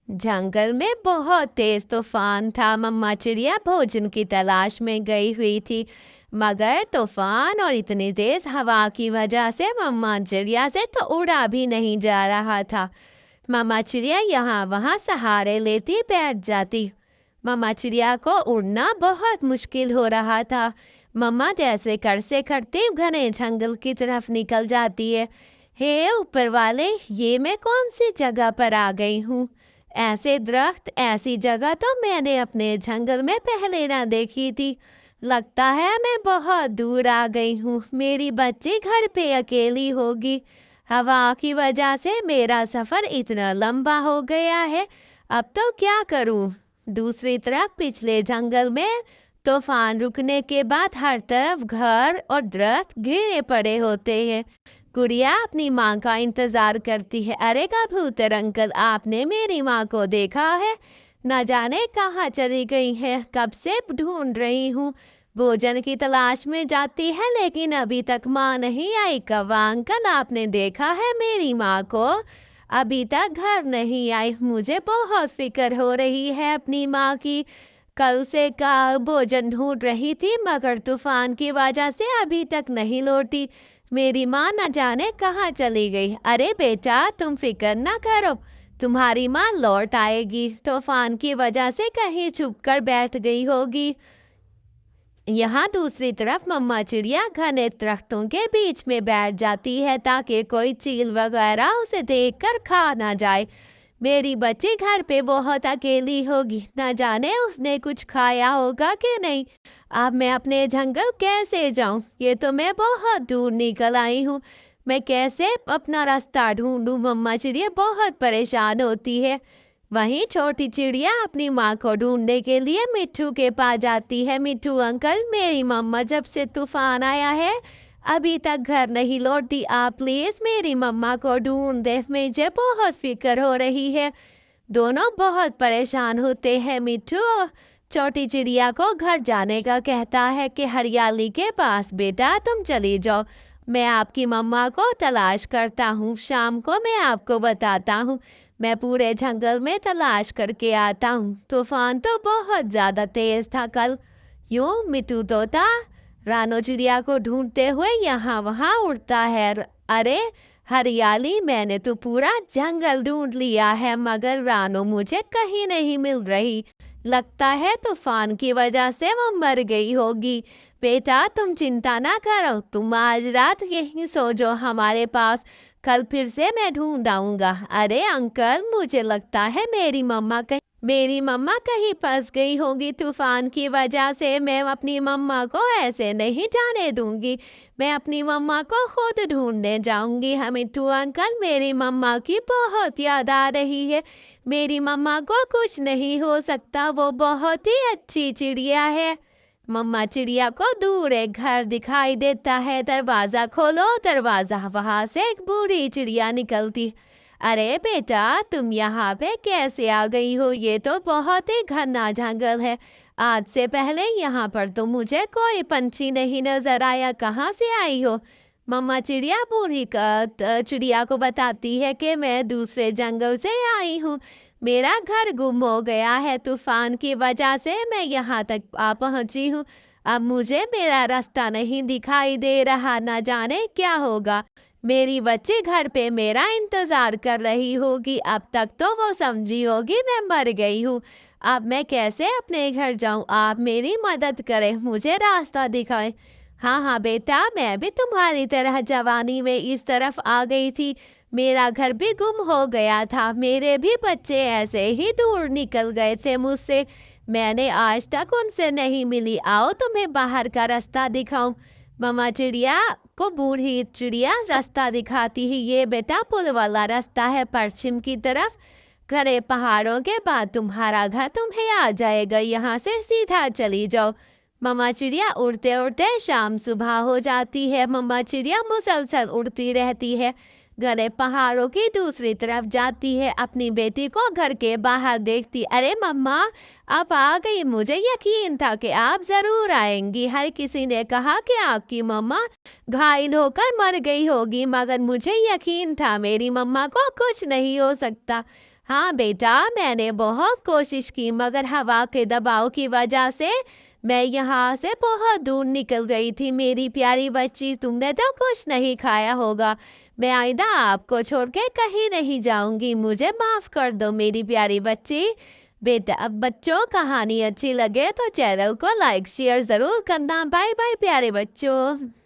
जंगल में बहुत तेज तूफान था। मम्मा चिड़िया भोजन की तलाश में गई हुई थी, मगर तूफान और इतनी तेज हवा की वजह से मम्मा चिड़िया से तो उड़ा भी नहीं जा रहा था। मम्मा चिड़िया यहाँ वहाँ सहारे लेती बैठ जाती। मम्मा चिड़िया को उड़ना बहुत मुश्किल हो रहा था। मम्मा जैसे करते करते घने जंगल की तरफ निकल जाती है। हे ऊपर वाले, ये मैं कौन सी जगह पर आ गई हूँ? ऐसे दरख्त, ऐसी जगह तो मैंने अपने जंगल में पहले ना देखी थी। लगता है मैं बहुत दूर आ गई हूँ। मेरी बच्ची घर पे अकेली होगी। हवा की वजह से मेरा सफर इतना लंबा हो गया है। अब तो क्या करूँ? दूसरी तरफ पिछले जंगल में तूफान रुकने के बाद हर तरफ घर और दरख्त गिरे पड़े होते हैं। गुड़िया अपनी माँ का इंतजार करती है। अरे कबूतर अंकल, आपने मेरी माँ को देखा है? न जाने कहाँ चली गई है, कब से ढूंढ रही हूँ। भोजन की तलाश में जाती है लेकिन अभी तक माँ नहीं आई। कौवा अंकल, आपने देखा है मेरी माँ को? अभी तक घर नहीं आई। मुझे बहुत फिक्र हो रही है अपनी माँ की। कल से का भोजन ढूंढ रही थी मगर तूफान की वजह से अभी तक नहीं लौटी। मेरी माँ न जाने कहाँ चली गई। अरे बेटा, तुम फिक्र ना करो, तुम्हारी माँ लौट आएगी। तूफान की वजह से कहीं छुप कर बैठ गई होगी। यहाँ दूसरी तरफ मम्मा चिड़िया घने दरख्तों के बीच में बैठ जाती है ताकि कोई चील वगैरह उसे देखकर खा ना जाए। मेरी बच्ची घर पे बहुत अकेली होगी, न जाने उसने कुछ खाया होगा कि नहीं। अब मैं अपने जंगल कैसे जाऊं? ये तो मैं बहुत दूर निकल आई हूँ। मैं कैसे अपना रास्ता ढूंढूं? मम्मा चिड़िया बहुत परेशान होती है। वहीं छोटी चिड़िया अपनी माँ को ढूंढने के लिए मिट्ठू के पास जाती है। मिट्ठू अंकल, मेरी मम्मा जब से तूफान आया है अभी तक घर नहीं लौटी। आप प्लीज मेरी मम्मा को ढूंढ दे, मुझे बहुत फिक्र हो रही है। दोनों बहुत परेशान होते हैं। मिट्ठू छोटी चिड़िया को घर जाने का कहता है कि हरियाली के पास। बेटा तुम चली जाओ, मैं आपकी मम्मा को तलाश करता हूँ। शाम को मैं आपको बताता हूँ। मैं पूरे जंगल में तलाश करके आता हूँ। तूफान तो बहुत ज्यादा तेज था कल। यूं मिट्टू तोता रानो चिड़िया को ढूंढते हुए यहाँ वहाँ उड़ता है। अरे हरियाली, मैंने तो पूरा जंगल ढूंढ लिया है मगर रानो मुझे कहीं नहीं मिल रही। लगता है तूफान की वजह से वो मर गई होगी। बेटा तुम चिंता ना करो, तुम आज रात यहीं सो जाओ हमारे पास। कल फिर से मैं ढूंढ आऊंगा। अरे अंकल, मुझे लगता है मेरी मम्मा कहीं फंस गई होगी तूफान की वजह से। मैं अपनी मम्मा को ऐसे नहीं जाने दूंगी। मैं अपनी मम्मा को खुद ढूंढने जाऊंगी। मिट्ठू अंकल, मेरी मम्मा की बहुत याद आ रही है। मेरी मम्मा को कुछ नहीं हो सकता, वो बहुत ही अच्छी चिड़िया है। मम्मा चिड़िया को दूर एक घर दिखाई देता है। दरवाजा खोलो दरवाजा, वहां से एक बूढ़ी चिड़िया निकलती। अरे बेटा, तुम यहाँ पे कैसे आ गई हो? ये तो बहुत ही घना जंगल है। आज से पहले यहाँ पर तो मुझे कोई पंछी नहीं नजर आया। कहाँ से आई हो? मम्मा चिड़िया बूढ़ी चिड़िया को बताती है कि मैं दूसरे जंगल से आई हूँ। मेरा घर गुम हो गया है, तूफान की वजह से मैं यहाँ तक आ पहुंची हूँ। अब मुझे मेरा रास्ता नहीं दिखाई दे रहा, ना जाने क्या होगा। मेरी बच्ची घर पे मेरा इंतजार कर रही होगी। अब तक तो वो समझी होगी मैं मर गई हूँ। अब मैं कैसे अपने घर जाऊँ? आप मेरी मदद करें, मुझे रास्ता दिखाएं। हाँ हाँ बेटा, मैं भी तुम्हारी तरह जवानी में इस तरफ आ गई थी। मेरा घर भी गुम हो गया था। मेरे भी बच्चे ऐसे ही दूर निकल गए थे मुझसे। मैंने आज तक उनसे नहीं मिली। आओ तुम्हें बाहर का रास्ता दिखाऊं। मम्मा चिड़िया को बूढ़ी चिड़िया रास्ता दिखाती है। ये बेटा पुल वाला रास्ता है पश्चिम की तरफ। घने पहाड़ों के बाद तुम्हारा घर तुम्हें आ जाएगा। यहाँ से सीधा चली जाओ। मम्मा चिड़िया उड़ते उड़ते शाम सुबह हो जाती है। मम्मा चिड़िया मुसलसल उड़ती रहती है, घने पहाड़ों की दूसरी तरफ जाती है। अपनी बेटी को घर के बाहर देखती। अरे मम्मा, आप आ गई। मुझे यकीन था कि आप जरूर आएंगी। हर किसी ने कहा कि आपकी मम्मा घायल होकर मर गई होगी, मगर मुझे यकीन था मेरी मम्मा को कुछ नहीं हो सकता। हाँ बेटा, मैंने बहुत कोशिश की मगर हवा के दबाव की वजह से मैं यहाँ से बहुत दूर निकल गई थी। मेरी प्यारी बच्ची, तुमने तो कुछ नहीं खाया होगा। मैं आइंदा आपको छोड़ के कहीं नहीं जाऊंगी। मुझे माफ कर दो मेरी प्यारी बच्ची। बेटा, अब बच्चों कहानी अच्छी लगे तो चैनल को लाइक शेयर जरूर करना। बाय बाय प्यारे बच्चों।